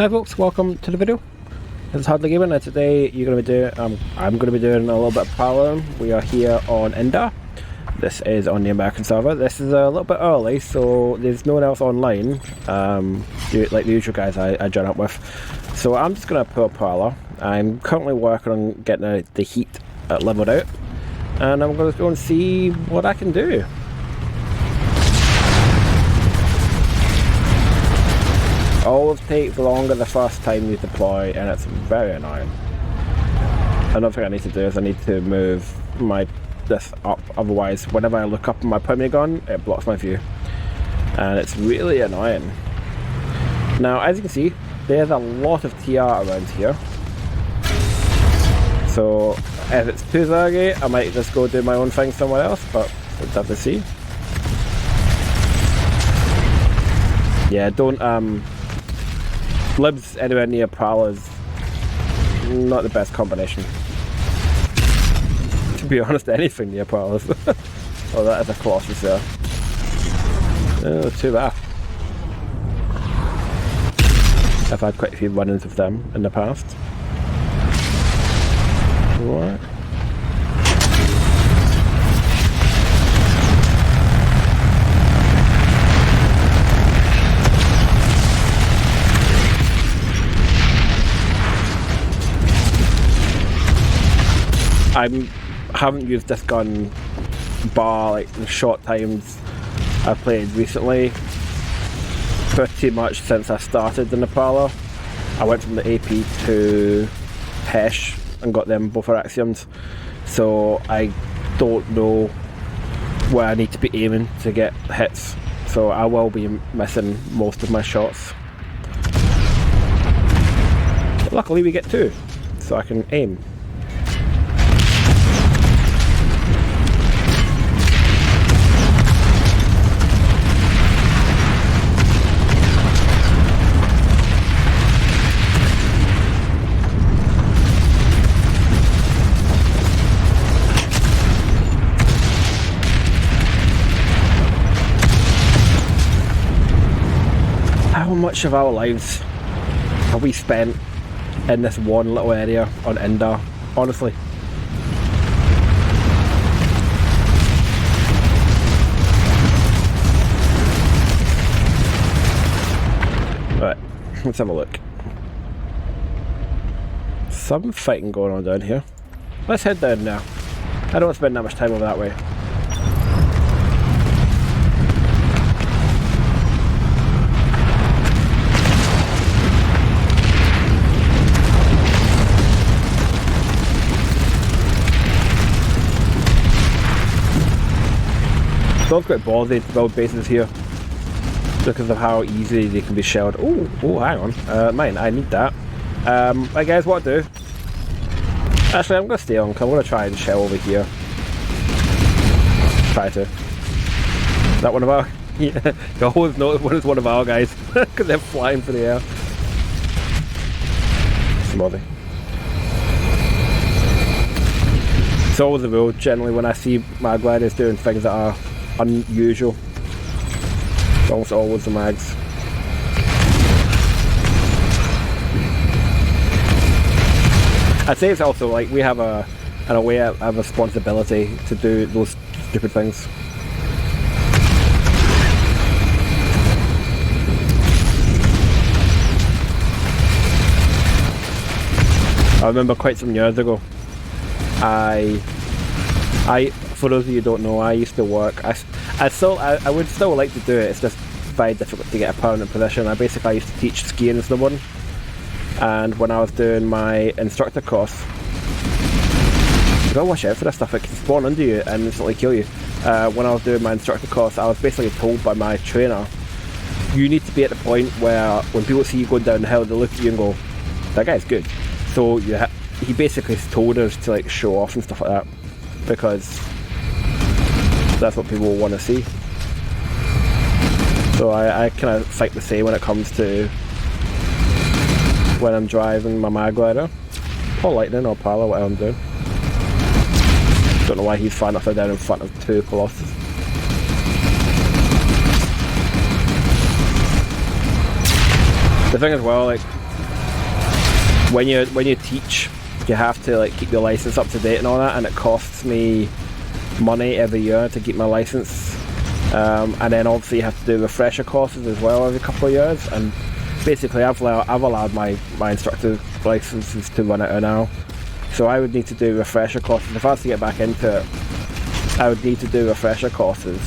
Hi folks, welcome to the video. This is Hardly Gaming, and today you're going to be doing, I'm going to be doing a little bit of Prowler. We are here on Ender. This is on the American server. This is a little bit early, so there's no one else online, like the usual guys I join up with. So I'm just going to pull Prowler. I'm currently working on getting the heat leveled out, and I'm going to go and see what I can do. Always takes longer the first time you deploy, and it's very annoying. Another thing I need to do is I need to move this up, otherwise whenever I look up on my primary gun it blocks my view, and it's really annoying. Now as you can see, there's a lot of TR around here, so if it's too laggy I might just go do my own thing somewhere else, but we'll have to see. Yeah, don't libs anywhere near Prowler's not the best combination. To be honest, anything near Prowler's. Oh, that is a Colossus there. Oh, too bad. I've had quite a few run-ins with them in the past. What? I haven't used this gun bar like the short times I've played recently, pretty much since I started in the Prowler. I went from the AP to Hesh and got them both are Axioms, so I don't know where I need to be aiming to get hits, so I will be missing most of my shots. But luckily we get two, so I can aim. How much of our lives have we spent in this one little area on Ender, honestly? Right, let's have a look. Some fighting going on down here. Let's head down now. I don't want to spend that much time over that way. It's quite ballsy to build bases here because of how easy they can be shelled. Oh, hang on. Mine, I need that. Right guys, what I do? Actually, I'm going to stay on because I'm going to try and shell over here. Try to. Is that one of our? Yeah, you always notice when it's one of our guys because they're flying through the air. Smothy. It's always the rule, generally, when I see my gliders doing things that are unusual. It's almost always the mags. I'd say it's also like we have in a way a responsibility to do those stupid things. I remember quite some years ago, for those of you who don't know, I used to work. I would still like to do it. It's just very difficult to get a permanent position. I used to teach skiing and snowboarding, and when I was doing my instructor course, you gotta watch out for this stuff. It can spawn under you and instantly kill you. When I was doing my instructor course, I was basically told by my trainer, you need to be at the point where when people see you going down the hill, they look at you and go, that guy's good. So he basically told us to like show off and stuff like that, because that's what people want to see. So I kind of think the same when it comes to when I'm driving my mag glider, or lightning, or Prowler, whatever I'm doing. Don't know why he's flying upside down in front of two Colossus. The thing as well, like, when you teach, you have to like keep your license up to date and all that, and it costs me money every year to keep my license. And then obviously you have to do refresher courses as well every couple of years, and basically I've allowed my instructor licenses to run out now, so I would need to do refresher courses. If I was to get back into it, I would need to do refresher courses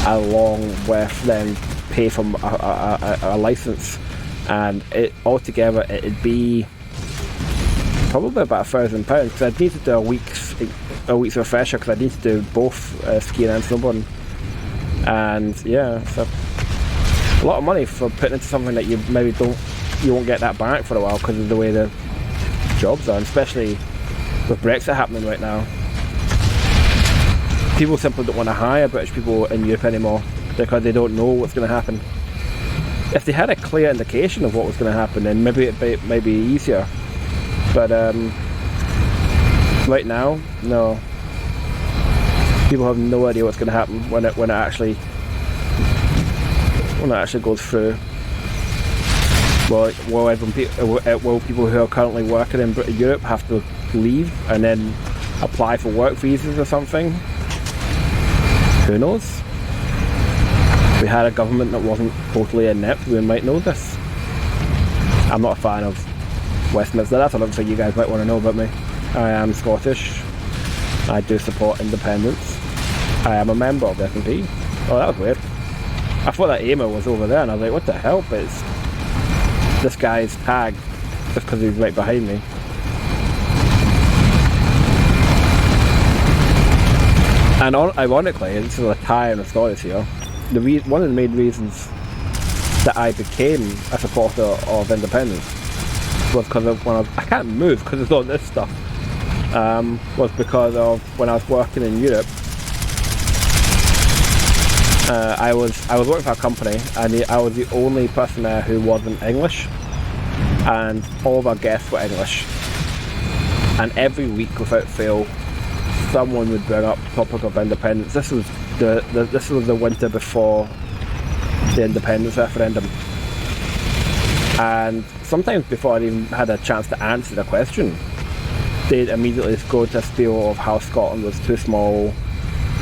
along with then pay for a license, and it altogether it'd be probably about £1,000, because I'd need to do a week's refresher, because I'd need to do both skiing and snowboarding. And yeah, so a lot of money for putting into something that you maybe you won't get that back for a while because of the way the jobs are, and especially with Brexit happening right now. People simply don't want to hire British people in Europe anymore because they don't know what's going to happen. If they had a clear indication of what was going to happen, then maybe it might be easier. But right now, no. People have no idea what's going to happen when it actually goes through. Will people who are currently working in Europe have to leave and then apply for work visas or something? Who knows? If we had a government that wasn't totally inept, we might know this. I'm not a fan of Westminster. That's another thing you guys might want to know about me. I am Scottish. I do support independence. I am a member of the SNP. Oh, that was weird. I thought that emo was over there, and I was like, what the hell? But it's this guy's tag, just because he's right behind me. And ironically, this is a tie in the stories here. One of the main reasons that I became a supporter of independence was because of I can't move because of all this stuff. Was because of when I was working in Europe. I was working for a company, and I was the only person there who wasn't English, and all of our guests were English. And every week, without fail, someone would bring up the topic of independence. This was the winter before the independence referendum, and sometimes before I even had a chance to answer the question, they'd immediately go to a spiel of how Scotland was too small,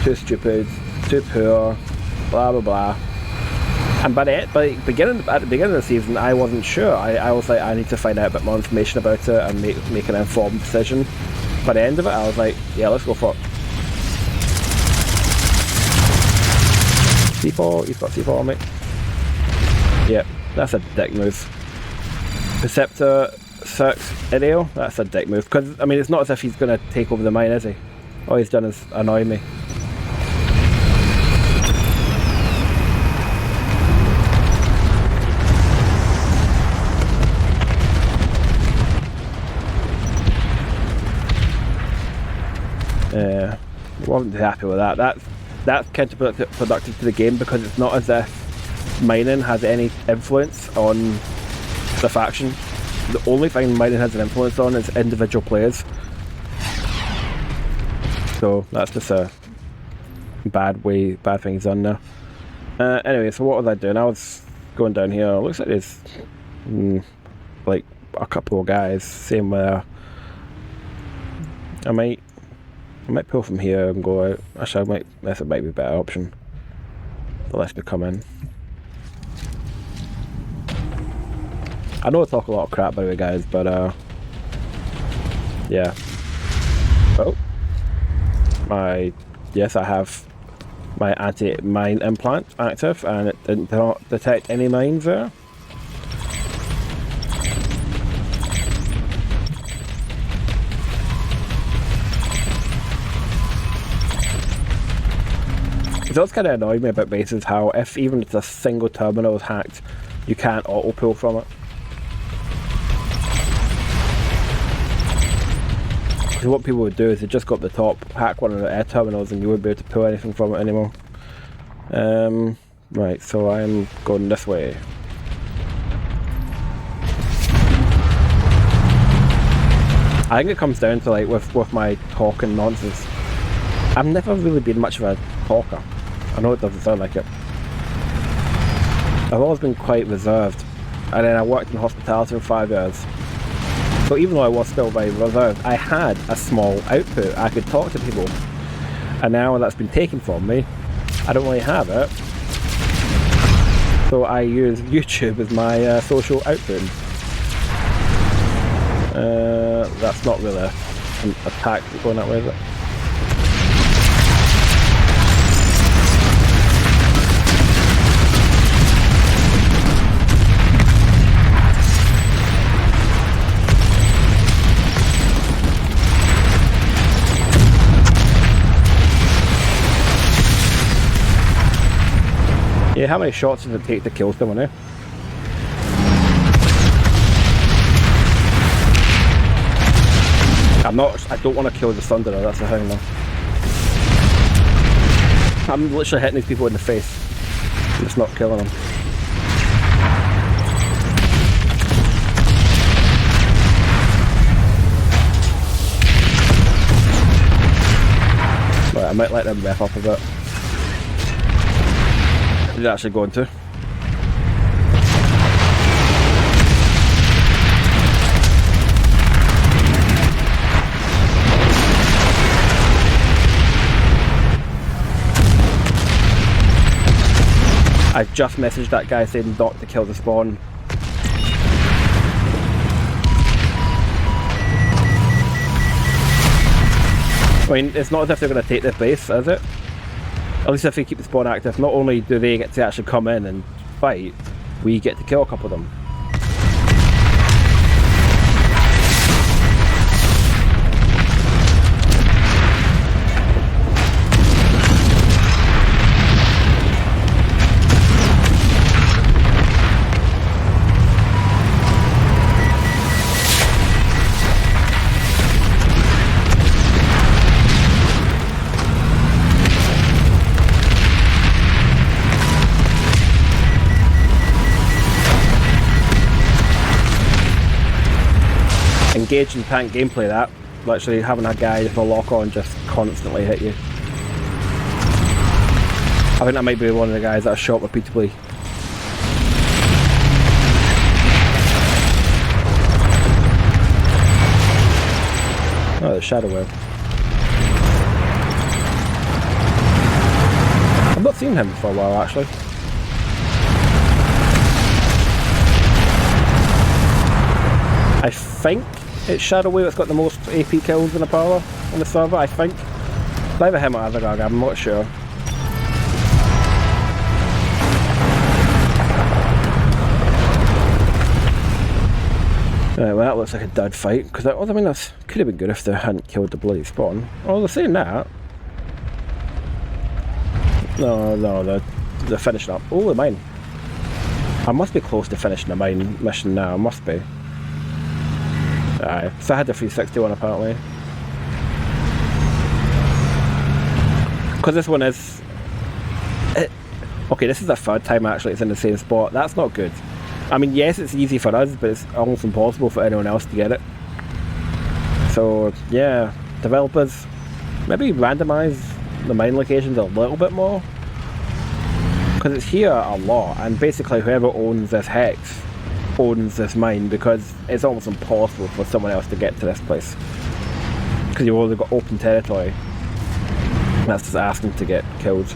too stupid, too poor, blah blah blah. And at the beginning of the season, I wasn't sure. I was like, I need to find out a bit more information about it and make an informed decision. By the end of it, I was like, yeah, let's go for it. C4, he's got C4 on me. Yep, that's a dick move. Perceptor, Cirx, Ideo, that's a dick move. Because, I mean, it's not as if he's going to take over the mine, is he? All he's done is annoy me. Wasn't happy with that. That's counterproductive to the game, because it's not as if mining has any influence on the faction. The only thing mining has an influence on is individual players. So that's just a bad thing he's done now. Anyway, so what was I doing? I was going down here. It looks like there's like a couple of guys. Same where I might pull from here and go out. Actually, this might be a better option. But let's come in. I know I talk a lot of crap by the way, guys, but yeah. Oh, yes, I have my anti-mine implant active, and it didn't detect any mines there. It does kind of annoy me about bases how even if a single terminal is hacked, you can't auto pull from it. So what people would do is they just go up the top, hack one of the air terminals, and you wouldn't be able to pull anything from it anymore. Right, so I'm going this way. I think it comes down to, like, with my talk and nonsense. I've never really been much of a talker. I know it doesn't sound like it. I've always been quite reserved, and then I worked in hospitality for 5 years, So even though I was still very reserved, I had a small output. I could talk to people. And now that's been taken from me, I don't really have it. So I use YouTube as my social output. That's not really an attack going that way, is it? Yeah, how many shots does it take to kill someone, eh? I don't want to kill the Thunderer, that's the thing though. I'm literally hitting these people in the face. I'm just not killing them. Right, I might let them rep up a bit. He's actually going to. I just messaged that guy saying not to kill the spawn. I mean, it's not as if they're going to take this base, is it? At least if they keep the spawn active, not only do they get to actually come in and fight, we get to kill a couple of them. Engaging tank gameplay, that literally having a guy with a lock on just constantly hit you. I think that might be one of the guys that are shot repeatedly. Oh, the Shadow Web. I've not seen him for a while actually. I think it's Shadow Wave that's got the most AP kills in the Prowler on the server, I think. It's either him or Azagag, I'm not sure. Right, well that looks like a dud fight, because I mean that could have been good if they hadn't killed the bloody spawn. Oh, they're saying that. No, they're finishing up. Oh, the mine. I must be close to finishing the mine mission now, I must be. Aye, so I had the 361 apparently. Because this one is... okay, this is the third time actually it's in the same spot. That's not good. I mean, yes, it's easy for us, but it's almost impossible for anyone else to get it. So, yeah, developers, maybe randomise the mine locations a little bit more. Because it's here a lot, and basically whoever owns this hex owns this mine, because it's almost impossible for someone else to get to this place because you've already got open territory. That's just asking to get killed.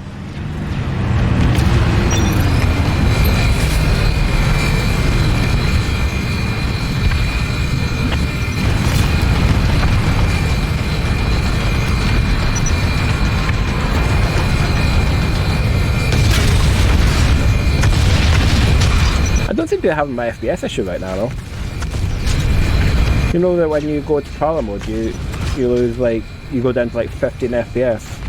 I don't seem to be having my FPS issue right now though. You know that when you go to Prowler mode you lose like, you go down to like 15 FPS.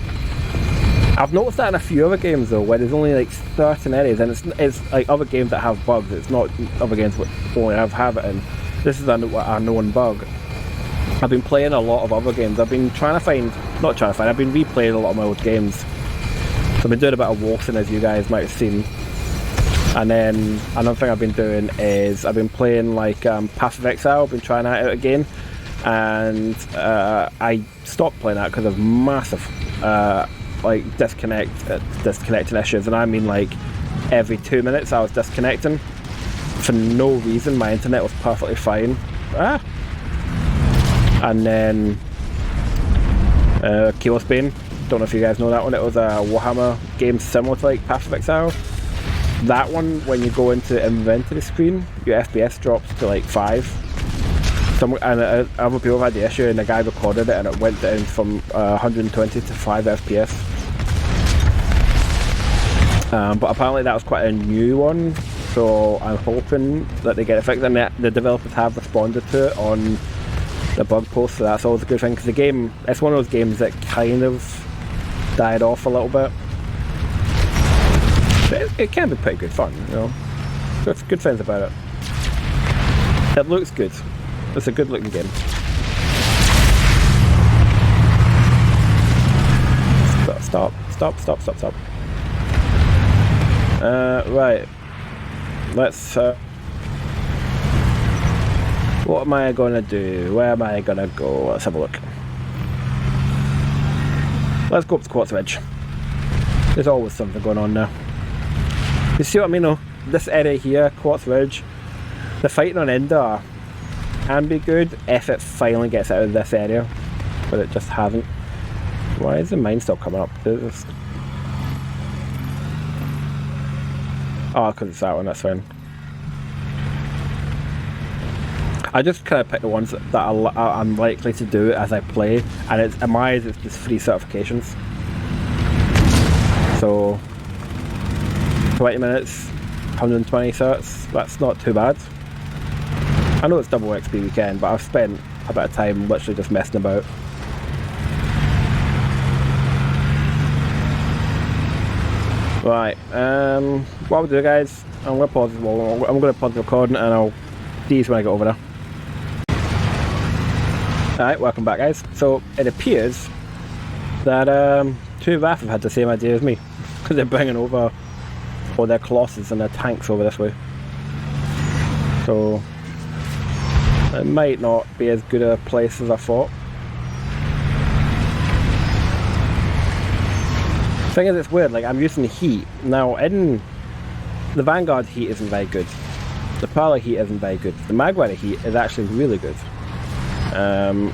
I've noticed that in a few other games though, where there's only like certain areas, and it's like other games that have bugs, it's not other games that only have it in. This is a known bug. I've been playing a lot of other games, I've been I've been replaying a lot of my old games. So I've been doing a bit of walking, as you guys might have seen. And then another thing I've been doing is I've been playing like Path of Exile. I've been trying that out again, and I stopped playing that because of massive like disconnecting issues, and I mean like every 2 minutes I was disconnecting for no reason. My internet was perfectly fine. And then Chaos Bane, don't know if you guys know that one. It was a Warhammer game similar to like Path of Exile. That one, when you go into inventory screen, your FPS drops to like 5. And other people have had the issue, and the guy recorded it and it went down from 120 to 5 FPS. But apparently that was quite a new one, so I'm hoping that they get it fixed, and the developers have responded to it on the bug post, so that's always a good thing, because the game, it's one of those games that kind of died off a little bit. But it can be pretty good fun, you know. Good things about it. It looks good. It's a good looking game. Stop. Right. Let's what am I gonna do? Where am I gonna go? Let's have a look. Let's go up to Quartz Ridge. There's always something going on now. You see what I mean though? This area here, Quartz Ridge, the fighting on Endor can be good if it finally gets out of this area, but it just hasn't. Why is the mine still coming up? Oh, because it's that one, that's fine. I just kind of pick the ones that I'm likely to do as I play, and in my eyes it's just 3 certifications. So 20 minutes, 120 certs, that's not too bad. I know it's double XP weekend, but I've spent a bit of time literally just messing about. Right, what I'll do, guys, I'm going to pause the recording and I'll see you when I get over there. Alright, welcome back, guys. So it appears that 2 Wrath have had the same idea as me, because they're bringing over all their Colossus and their tanks over this way. So it might not be as good a place as I thought. Thing is, it's weird, like I'm using the heat. Now in the Vanguard heat isn't very good. The Prowler heat isn't very good. The Magrider heat is actually really good. Don't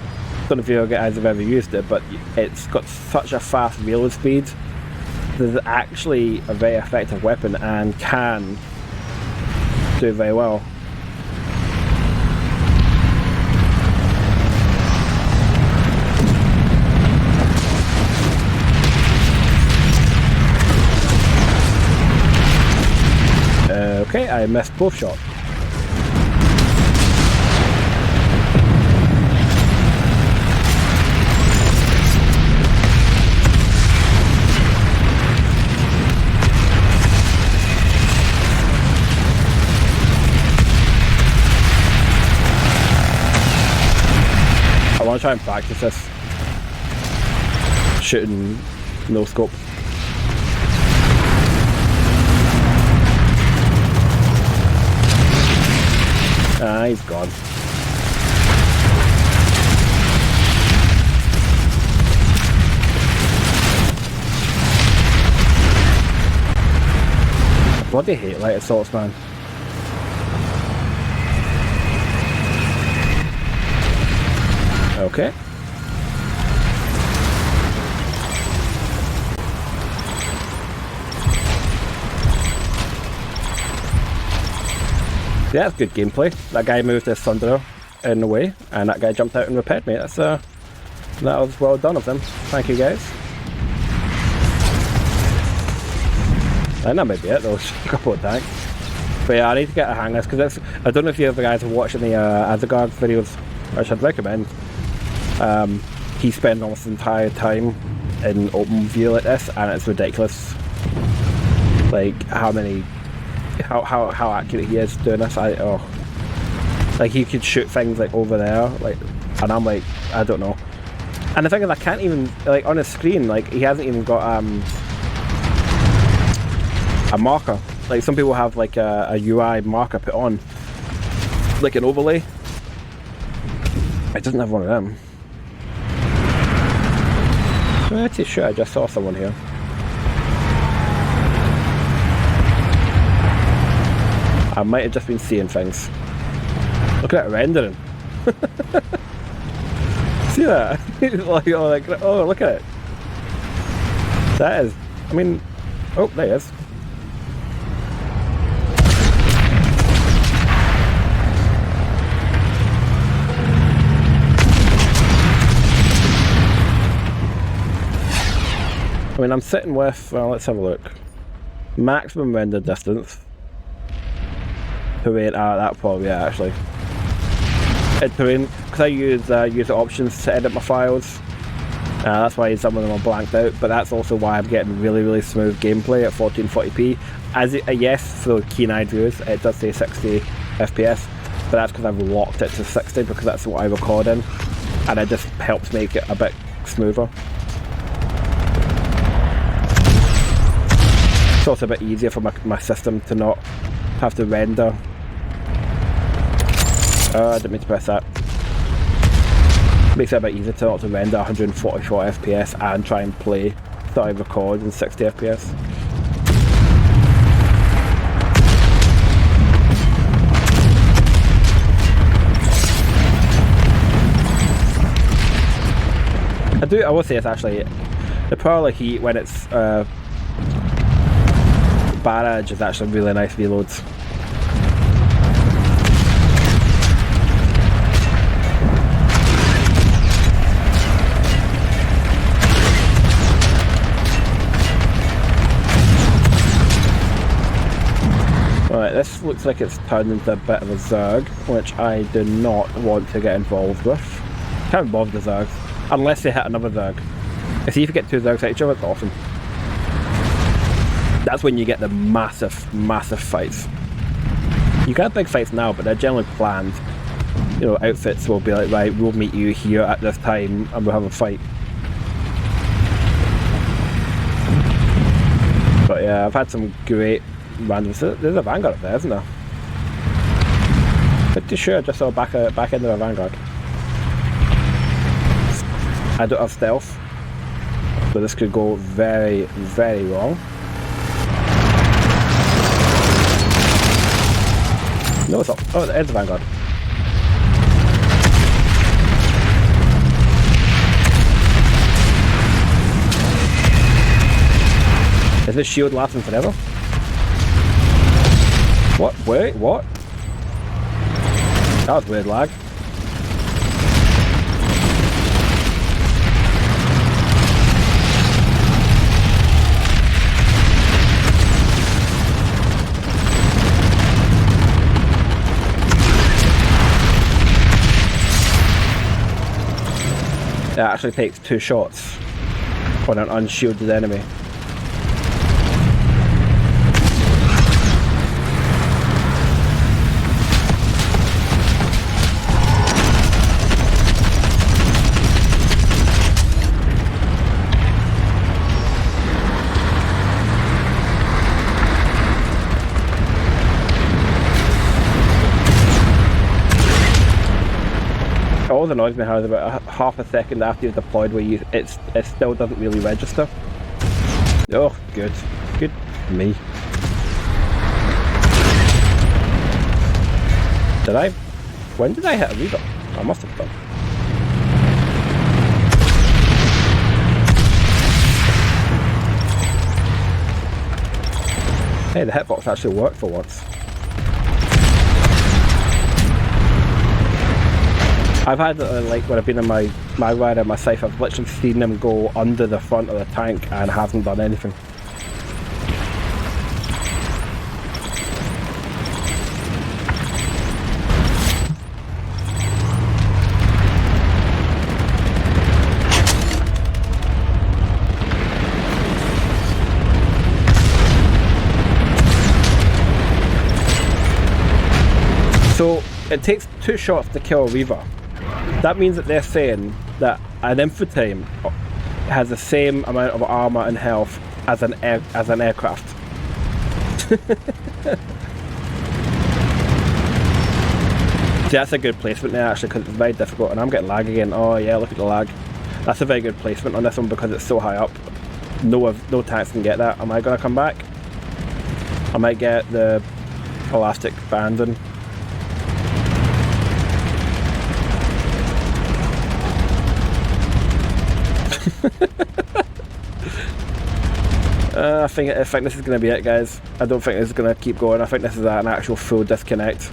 know if you guys have ever used it, but it's got such a fast reload speed that it's actually a very effective weapon and can do very well. Okay, I missed both shots. I want to try and practice this. Shooting no scope. Ah, he's gone. I bloody hate light assaults, man. Okay. Yeah, that's good gameplay. That guy moved his Thunderer in the way, and that guy jumped out and repaired me. That was well done of them. Thank you, guys. And that might be it. There was a couple of tanks. But yeah, I need to get a hang of this, because I don't know if you other guys are watching the Azagard videos, which I'd recommend. He spends almost the entire time in open view like this, and it's ridiculous. Like how accurate he is doing this. Like he could shoot things like over there, like, and I'm like, I don't know. And the thing is, I can't even, like, on his screen, like, he hasn't even got a marker. Like some people have like a UI marker put on, like an overlay. It doesn't have one of them. Pretty sure I just saw someone here. I might have just been seeing things. Look at that rendering. See that? Like, oh, look at it. That is, I mean, oh, there he is. I mean, I'm sitting with, well, let's have a look. Maximum render distance. Terrain, that probably, yeah, actually. Terrain, because I use the options to edit my files. That's why some of them are blanked out, but that's also why I'm getting really, really smooth gameplay at 1440p. Yes, for keen eye viewers, it does say 60 FPS, but that's because I've locked it to 60 because that's what I record in, and it just helps make it a bit smoother. It's also a bit easier for my system to not have to render. I didn't mean to press that. Makes it a bit easier to not to render 144 FPS and try and play that I record in 60 FPS. I will say it's actually the Prowler heat when it's barrage is actually really nice reloads. Right, this looks like it's turned into a bit of a Zerg, which I do not want to get involved with. Can't be bothered with Zergs, unless they hit another Zerg. See if you get two Zergs at each other, it's awesome. That's when you get the massive, massive fights. You get big fights now, but they're generally planned. You know, outfits will be like, right, we'll meet you here at this time and we'll have a fight. But yeah, I've had some great random. There's a Vanguard up there, isn't there? Pretty sure I just saw back end of a Vanguard. I don't have stealth, so this could go very, very wrong. No, it's not. Oh, there's the Vanguard. Is this shield lasting forever? What? Wait, what? That was weird lag. It actually takes 2 shots on an unshielded enemy. It always annoys me how about half a second after you've deployed where it still doesn't really register. Oh, good. Good for me. Did I? When did I hit a Reaver? I must have done. Hey, the hitbox actually worked for once. I've had, like, when I've been in my rider, my safe, I've literally seen them go under the front of the tank and hasn't done anything. So, it takes 2 shots to kill a Reaver. That means that they're saying that an infantry has the same amount of armour and health as an aircraft. See, that's a good placement there actually, because it's very difficult, and I'm getting lag again. Oh yeah, look at the lag. That's a very good placement on this one because it's so high up. No tanks can get that. Am I going to come back? I might get the elastic band in. I think this is going to be it, guys. I don't think this is going to keep going. I think this is an actual full disconnect.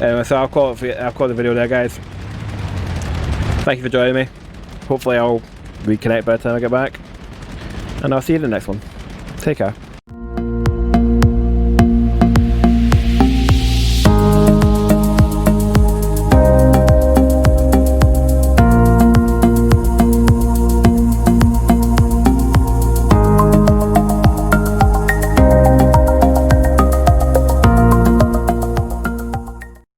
Anyway, so I'll call the video there, guys. Thank you for joining me. Hopefully I'll reconnect by the time I get back. And I'll see you in the next one. Take care.